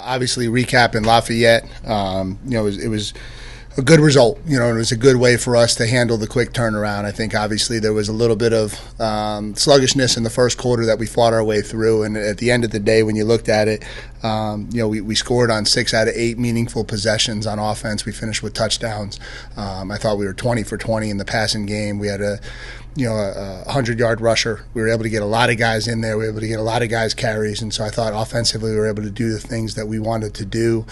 obviously recapping Lafayette, it was a good result, and it was a good way for us to handle the quick turnaround. I think obviously there was a little bit of sluggishness in the first quarter that we fought our way through, and at the end of the day, when you looked at it, we scored on 6 out of 8 meaningful possessions on offense. We finished with touchdowns. I thought we were 20 for 20 in the passing game. We had a 100-yard rusher. We were able to get a lot of guys in there. We were able to get a lot of guys carries, and so I thought offensively we were able to do the things that we wanted to do.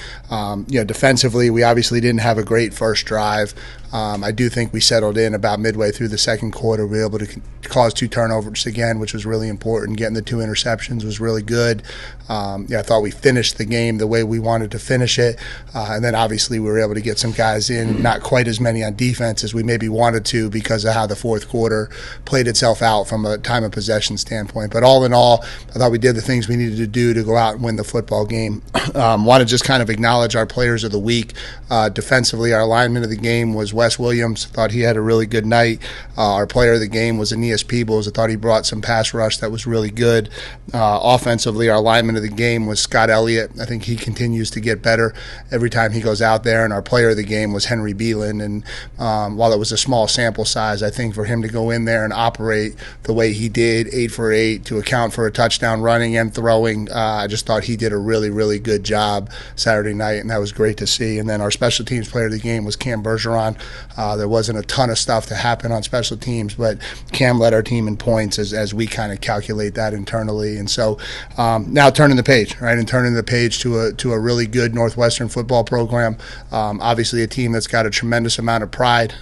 Defensively, we obviously didn't have a great first drive. I do think we settled in about midway through the second quarter. We were able to cause 2 turnovers again, which was really important. Getting the 2 interceptions was really good. I thought we finished the game the way we wanted to finish it. And then obviously we were able to get some guys in, not quite as many on defense as we maybe wanted to because of how the fourth quarter played itself out from a time of possession standpoint. But all in all, I thought we did the things we needed to do to go out and win the football game. Want to just kind of acknowledge our players of the week. Defensively, our lineman of the game was Wes Williams. Thought he had a really good night. Our player of the game was Aeneas Peebles. I thought he brought some pass rush that was really good. Offensively, our lineman of the game was Scott Elliott. I think he continues to get better every time he goes out there. And our player of the game was Henry Beelan. And while it was a small sample size, I think for him to go in there and operate the way he did, 8 for 8, to account for a touchdown running and throwing, I just thought he did a really, really good job Saturday night, and that was great to see. And then our special teams player of the game was Cam Bergeron. There wasn't a ton of stuff to happen on special teams, but Cam led our team in points as we kind of calculate that internally. And so now turning the page, right, and turning the page to a really good Northwestern football program. Obviously a team that's got a tremendous amount of pride.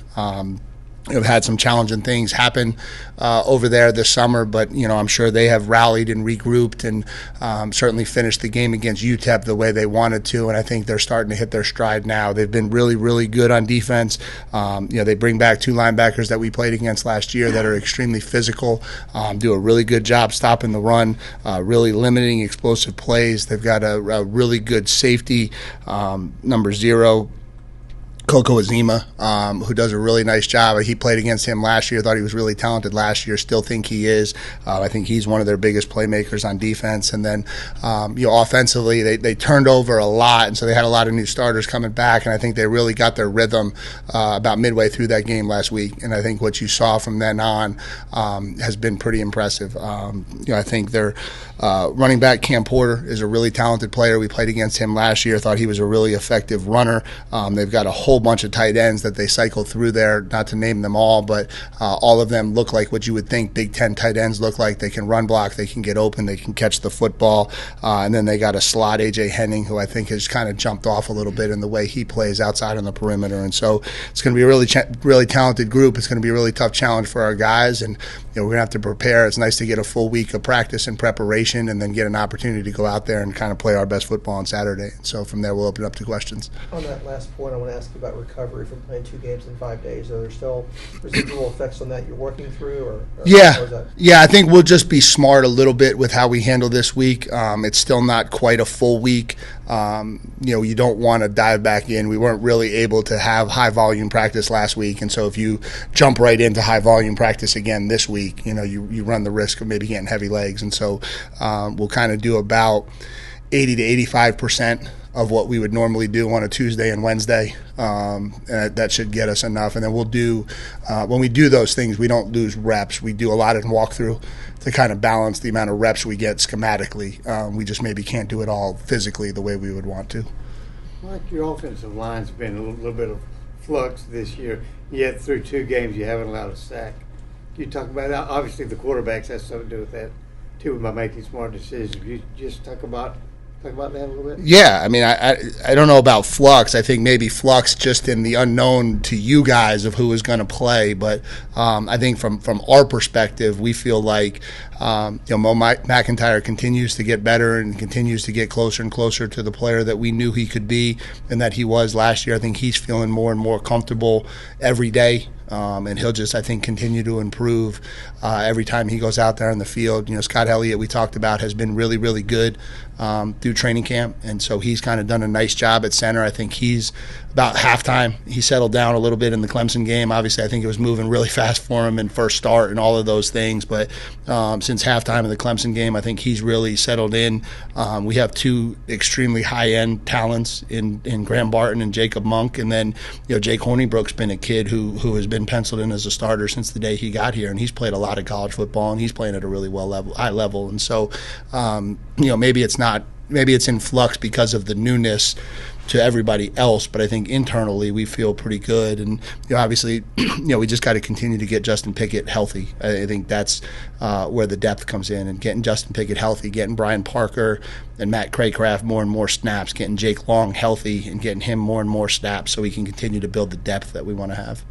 Have had some challenging things happen over there this summer, but I'm sure they have rallied and regrouped and certainly finished the game against UTEP the way they wanted to, and I think they're starting to hit their stride now. They've been really, really good on defense. They bring back 2 linebackers that we played against last year that are extremely physical, do a really good job stopping the run, really limiting explosive plays. They've got a really good safety, number 0, Coco Azima, who does a really nice job. He played against him last year. Thought he was really talented last year. Still think he is. I think he's one of their biggest playmakers on defense. And then, offensively, they turned over a lot, and so they had a lot of new starters coming back. And I think they really got their rhythm about midway through that game last week. And I think what you saw from then on has been pretty impressive. I think their running back Cam Porter is a really talented player. We played against him last year. Thought he was a really effective runner. They've got a whole bunch of tight ends that they cycle through there, not to name them all, but all of them look like what you would think Big Ten tight ends look like. They can run block, they can get open, they can catch the football, and then they got a slot, A.J. Henning, who I think has kind of jumped off a little bit in the way he plays outside on the perimeter. And so it's going to be a really talented group. It's going to be a really tough challenge for our guys, and we're going to have to prepare. It's nice to get a full week of practice and preparation and then get an opportunity to go out there and kind of play our best football on Saturday. So from there, we'll open up to questions. On that last point, I want to ask you about recovery from playing 2 games in 5 days. Are there still residual effects on that you're working through? Or Yeah, I think we'll just be smart a little bit with how we handle this week. It's still not quite a full week. You don't want to dive back in. We weren't really able to have high-volume practice last week, and so if you jump right into high-volume practice again this week, you run the risk of maybe getting heavy legs. And so we'll kind of do about 80 to 85% of what we would normally do on a Tuesday and Wednesday. And that should get us enough. And then we'll do, when we do those things, we don't lose reps. We do a lot in walkthrough to kind of balance the amount of reps we get schematically. We just maybe can't do it all physically the way we would want to. Mike, your offensive line's been a little bit of flux this year, yet through 2 games you haven't allowed a sack. Can you talk about that? Obviously the quarterbacks has something to do with that too, by making smart decisions. You just talk about that a little bit? Yeah, I mean, I don't know about flux. I think maybe flux just in the unknown to you guys of who is going to play. But I think from our perspective, we feel like Mo McIntyre continues to get better and continues to get closer and closer to the player that we knew he could be and that he was last year. I think he's feeling more and more comfortable every day. And he'll just, I think, continue to improve every time he goes out there in the field. Scott Elliott, we talked about, has been really, really good through training camp, and so he's kind of done a nice job at center. I think he's about halftime. He settled down a little bit in the Clemson game. Obviously, I think it was moving really fast for him in first start and all of those things, but since since halftime of the Clemson game. I think he's really settled in. We have two extremely high-end talents in Graham Barton and Jacob Monk, and then Jake Hornibrook's been a kid who has been penciled in as a starter since the day he got here, and he's played a lot of college football, and he's playing at a really high level. And so, maybe it's in flux because of the newness to everybody else, but I think internally we feel pretty good. And obviously, we just got to continue to get Justin Pickett healthy. I think that's where the depth comes in, and getting Justin Pickett healthy, getting Brian Parker and Matt Craycraft more and more snaps, getting Jake Long healthy, and getting him more and more snaps, so we can continue to build the depth that we want to have.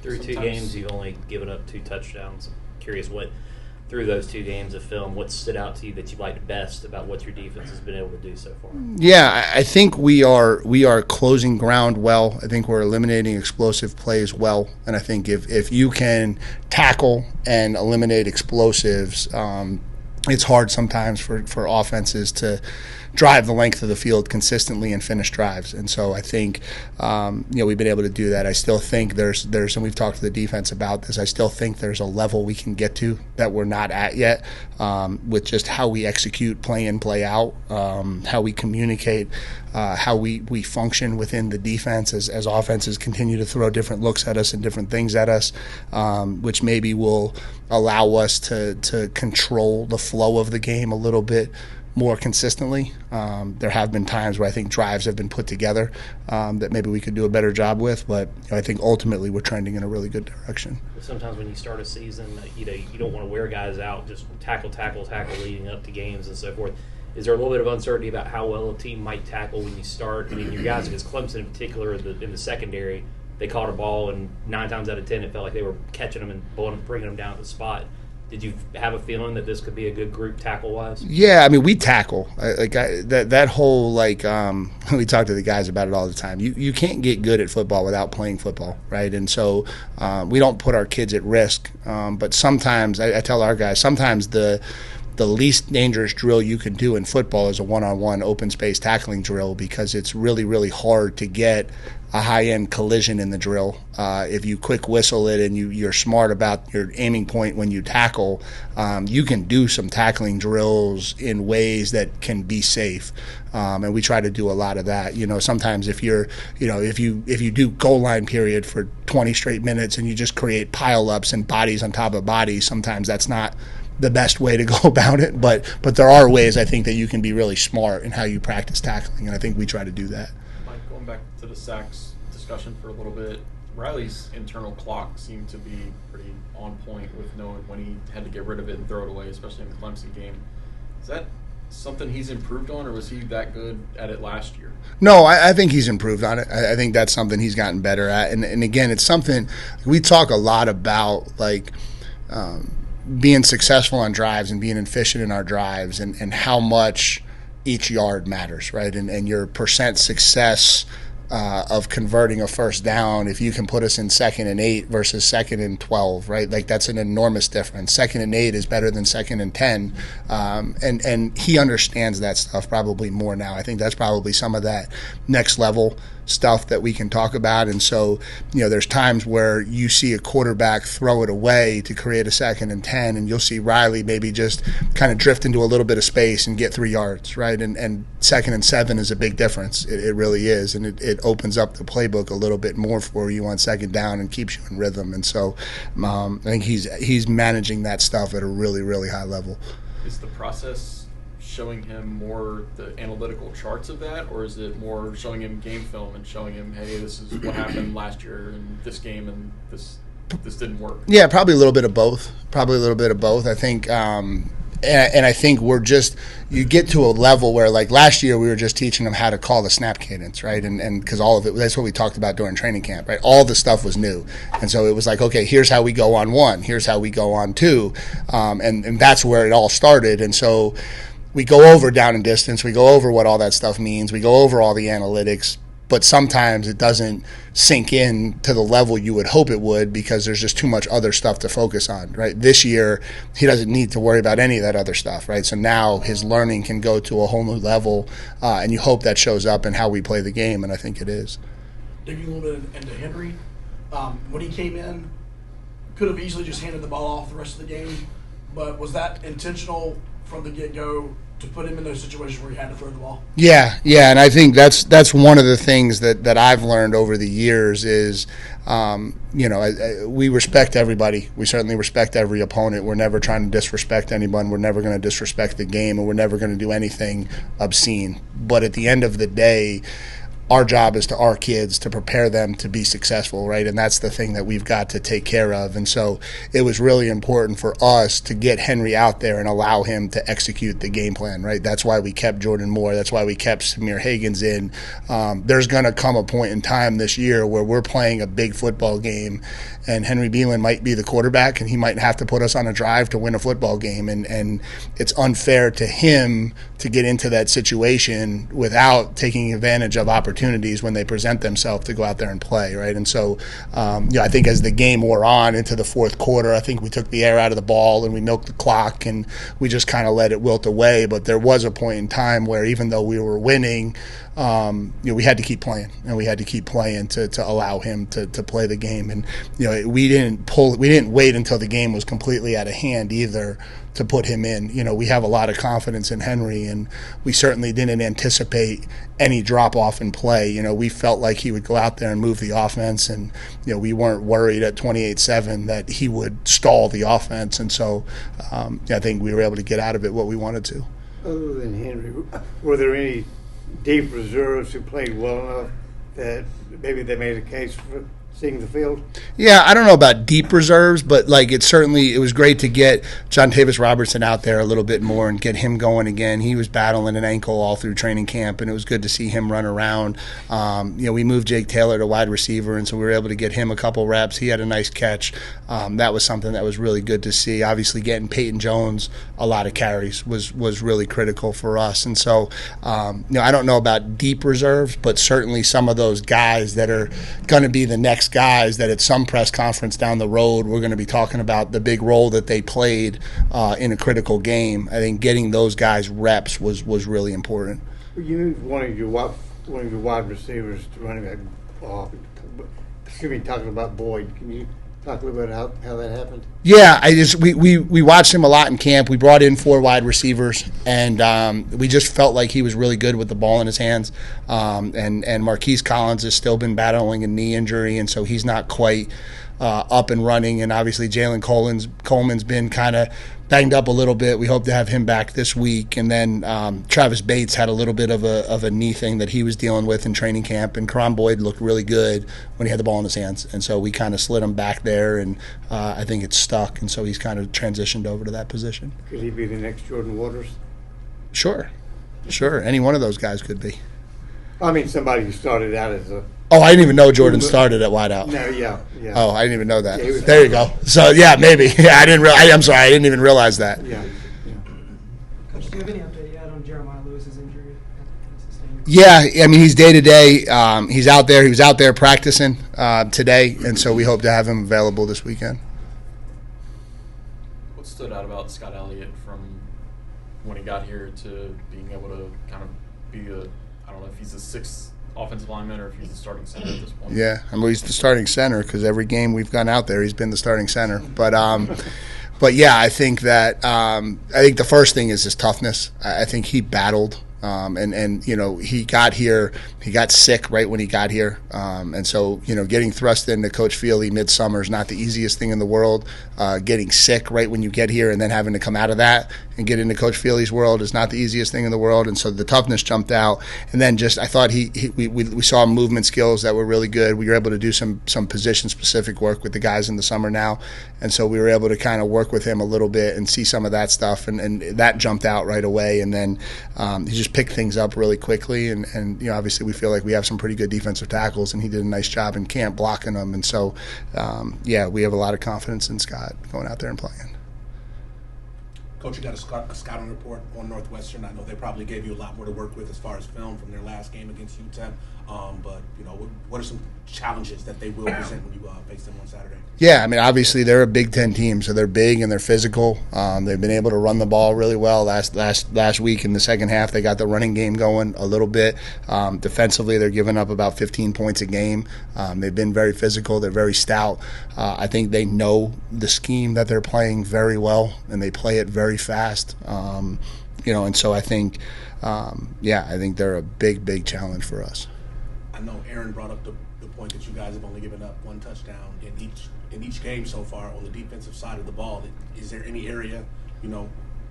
Through 2 games, you've only given up 2 touchdowns. I'm curious what, through those 2 games of film, what stood out to you that you liked best about what your defense has been able to do so far? Yeah, I think we are closing ground well. I think we're eliminating explosive plays well, and I think if you can tackle and eliminate explosives, it's hard sometimes for offenses to drive the length of the field consistently and finish drives. And so I think we've been able to do that. I still think there's and we've talked to the defense about this, I still think there's a level we can get to that we're not at yet, with just how we execute play in, play out, how we communicate, how we function within the defense as offenses continue to throw different looks at us and different things at us, which maybe will allow us to control the flow of the game a little bit more consistently. There have been times where I think drives have been put together that maybe we could do a better job with, but I think ultimately we're trending in a really good direction. Sometimes when you start a season, you don't want to wear guys out, just tackle leading up to games and so forth. Is there a little bit of uncertainty about how well a team might tackle when you start? I mean, your guys, because Clemson in particular, in the secondary, they caught a ball, and 9 times out of 10 it felt like they were catching them and bringing them down to the spot. Did you have a feeling that this could be a good group tackle-wise? Yeah, I mean, we tackle. That whole, we talk to the guys about it all the time. You can't get good at football without playing football, right? And so we don't put our kids at risk. But sometimes, I tell our guys, sometimes the least dangerous drill you can do in football is a one-on-one open space tackling drill, because it's really, really hard to get a high-end collision in the drill. If you quick whistle it and you're smart about your aiming point when you tackle, you can do some tackling drills in ways that can be safe. And we try to do a lot of that. Sometimes if you do goal line period for 20 straight minutes and you just create pile-ups and bodies on top of bodies, sometimes that's not the best way to go about it, but there are ways, I think, that you can be really smart in how you practice tackling, and I think we try to do that. Mike, going back to the sacks discussion for a little bit, Riley's internal clock seemed to be pretty on point with knowing when he had to get rid of it and throw it away, especially in the Clemson game. Is that something he's improved on, or was he that good at it last year? No, I think he's improved on it. I think that's something he's gotten better at, and again, it's something we talk a lot about, being successful on drives and being efficient in our drives, and how much each yard matters, right? And your percent success of converting a first down, if you can put us in 2nd and 8 versus 2nd and 12, right? That's an enormous difference. 2nd and 8 is better than 2nd and 10, and he understands that stuff probably more now. I think that's probably some of that next level stuff that we can talk about. And so, there's times where you see a quarterback throw it away to create a 2nd and 10, and you'll see Riley maybe just kind of drift into a little bit of space and get 3 yards, right? And 2nd and 7 is a big difference. It really is, and it opens up the playbook a little bit more for you on 2nd down and keeps you in rhythm. And so I think he's managing that stuff at a really, really high level. Is the process showing him more the analytical charts of that, or is it more showing him game film and showing him, hey, this is what happened last year in this game and this didn't work? Yeah, probably a little bit of both. I think, and I think you get to a level where, last year, we were just teaching them how to call the snap cadence, right? And because all of it, that's what we talked about during training camp, right? All the stuff was new. And so it was okay, here's how we go on 1, here's how we go on 2. And that's where it all started. And so we go over down and distance, we go over what all that stuff means, we go over all the analytics, but sometimes it doesn't sink in to the level you would hope it would, because there's just too much other stuff to focus on, right? This year, he doesn't need to worry about any of that other stuff, right? So now his learning can go to a whole new level, and you hope that shows up in how we play the game, and I think it is. Digging a little bit into Henry, when he came in, could have easily just handed the ball off the rest of the game, but was that intentional from the get-go to put him in those situations where he had to throw the ball? Yeah, and I think that's one of the things that I've learned over the years is, we respect everybody. We certainly respect every opponent. We're never trying to disrespect anyone. We're never going to disrespect the game, and we're never going to do anything obscene. But at the end of the day, our job is to our kids to prepare them to be successful, right? And that's the thing that we've got to take care of. And so it was really important for us to get Henry out there and allow him to execute the game plan, right? That's why we kept Jordan Moore. That's why we kept Samir Hagans in. There's going to come a point in time this year where we're playing a big football game, and Henry Beelan might be the quarterback, and he might have to put us on a drive to win a football game. And it's unfair to him to get into that situation without taking advantage of opportunities when they present themselves to go out there and play, right? And so, I think as the game wore on into the fourth quarter, I think we took the air out of the ball and we milked the clock and we just kind of let it wilt away. But there was a point in time where even though we were winning, we had to keep playing, and we had to keep playing to allow him to play the game. And we didn't wait until the game was completely out of hand either to put him in. We have a lot of confidence in Henry, and we certainly didn't anticipate any drop off in play. We felt like he would go out there and move the offense, and we weren't worried at 28-7 that he would stall the offense. And so I think we were able to get out of it what we wanted to. Other than Henry, were there any deep reserves who played well enough that maybe they made a case for seeing the field? Yeah, I don't know about deep reserves, but it was great to get John Tavis Robertson out there a little bit more and get him going again. He was battling an ankle all through training camp, and it was good to see him run around. We moved Jake Taylor to wide receiver, and so we were able to get him a couple reps. He had a nice catch. That was something that was really good to see. Obviously, getting Peyton Jones a lot of carries was really critical for us. And so, I don't know about deep reserves, but certainly some of those guys that are going to be the next guys that at some press conference down the road we're going to be talking about the big role that they played in a critical game. I think getting those guys reps was really important. You moved one of your wide receivers to running back. Talking about Boyd, can you talk a little bit about how that happened? Yeah, we watched him a lot in camp. We brought in 4 wide receivers, and we just felt like he was really good with the ball in his hands. And Marquise Collins has still been battling a knee injury, and so he's not quite up and running. And obviously Jalen Coleman's been kind of banged up a little bit. We hope to have him back this week. And then Travis Bates had a little bit of a knee thing that he was dealing with in training camp. And Karan Boyd looked really good when he had the ball in his hands. And so we kind of slid him back there, and I think it's stuck. And so he's kind of transitioned over to that position. Could he be the next Jordan Waters? Sure. Any one of those guys could be. I mean, somebody who started out as a... Oh, I didn't even know Jordan started at wideout. No, yeah. Oh, I didn't even know that. Yeah, there you go. So, yeah, maybe. Yeah, I'm sorry. I didn't even realize that. Yeah. Coach, do you have any update yet on Jeremiah Lewis's injury? Yeah, I mean, he's day-to-day. He's out there. He was out there practicing today, and so we hope to have him available this weekend. What stood out about Scott Elliott from when he got here to being able to kind of be I don't know if he's a sixth offensive lineman or if he's the starting center at this point? Yeah, I mean, he's the starting center because every game we've gone out there, he's been the starting center. But yeah, I think that the first thing is his toughness. I think he battled. And he got here. He got sick right when he got here, and so getting thrust into Coach Feely midsummer is not the easiest thing in the world. Getting sick right when you get here and then having to come out of that and get into Coach Feely's world is not the easiest thing in the world. And so the toughness jumped out. And then I thought we saw movement skills that were really good. We were able to do some position specific work with the guys in the summer now, and so we were able to kind of work with him a little bit and see some of that stuff, and that jumped out right away. And then he just picked things up really quickly, and obviously we feel like we have some pretty good defensive tackles, and he did a nice job in camp blocking them. And so we have a lot of confidence in Scott going out there and playing. Coach, you got a scouting report on Northwestern. I know they probably gave you a lot more to work with as far as film from their last game against UTEP. But what are some challenges that they will present when you face them on Saturday? Yeah, I mean, obviously they're a Big Ten team, so they're big and they're physical. They've been able to run the ball really well. Last week in the second half, they got the running game going a little bit. Defensively, they're giving up about 15 points a game. They've been very physical. They're very stout. I think they know the scheme that they're playing very well, and they play it very fast. And so I think, I think they're a big challenge for us. I know Aaron brought up the point that you guys have only given up one touchdown in each game so far on the defensive side of the ball. Is there any area,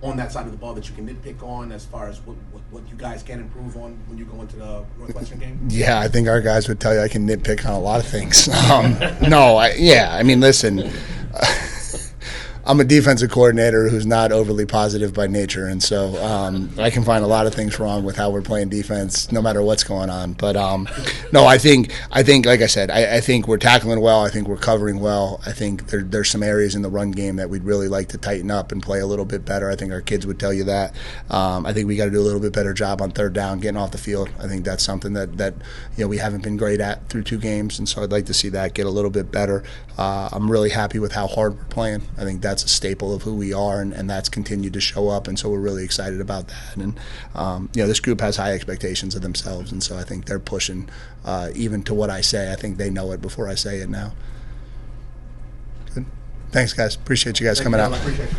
on that side of the ball that you can nitpick on as far as what you guys can improve on when you go into the Northwestern game? Yeah, I think our guys would tell you I can nitpick on a lot of things. Listen. I'm a defensive coordinator who's not overly positive by nature, and so I can find a lot of things wrong with how we're playing defense, no matter what's going on. But I think, like I said, I think we're tackling well. I think we're covering well. I think there's some areas in the run game that we'd really like to tighten up and play a little bit better. I think our kids would tell you that. I think we got to do a little bit better job on third down, getting off the field. I think that's something that we haven't been great at through 2 games, and so I'd like to see that get a little bit better. I'm really happy with how hard we're playing. I think that's a staple of who we are, and that's continued to show up, and so we're really excited about that. And this group has high expectations of themselves, and so I think they're pushing even to what I say. I think they know it before I say it now. Good. Thanks, guys. Appreciate you guys coming out. Appreciate you.